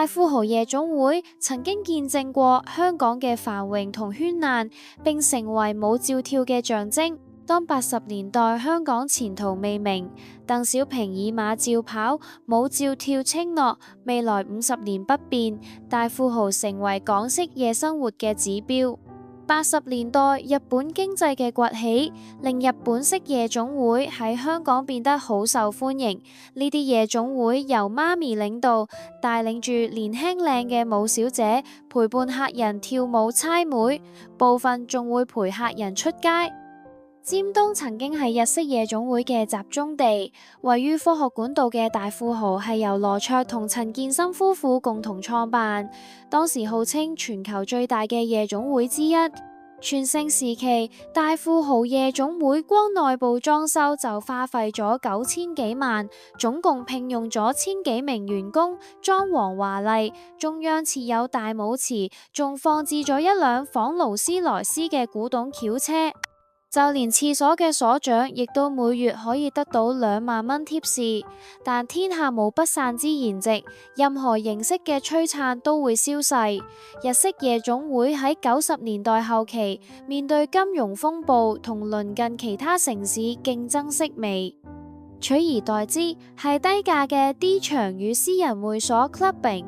大富豪夜總會曾經見證過香港嘅繁榮同絢爛，並成為舞照跳嘅象徵。當80年代香港前途未明，鄧小平以馬照跑，舞照跳稱諾未來50年不變，大富豪成為港式夜生活嘅指標。80年代日本經濟嘅崛起，令日本式夜總會喺香港變得好受歡迎。呢啲夜總會由媽咪領導，帶領住年輕靚嘅舞小姐陪伴客人跳舞猜枚，部分仲會陪客人出街。尖東曾經係日式夜總會嘅集中地，位於科學館道嘅大富豪係由羅卓同陳健森夫婦共同創辦，當時號稱全球最大嘅夜總會之一。全盛時期，大富豪夜總會光內部裝修就花費咗9000幾萬，總共聘用咗1000幾名員工，裝潢華麗，中央設有大舞池，仲放置咗一輛仿勞斯萊斯嘅古董轎車。就連廁所嘅所長亦都每月可以得到2萬蚊貼士，但天下無不散之筵席，任何形式嘅璀璨都會消逝。日式夜總會喺90年代後期面對金融風暴同鄰近其他城市競爭式微，取而代之係低價嘅 D 場與私人會所 clubbing。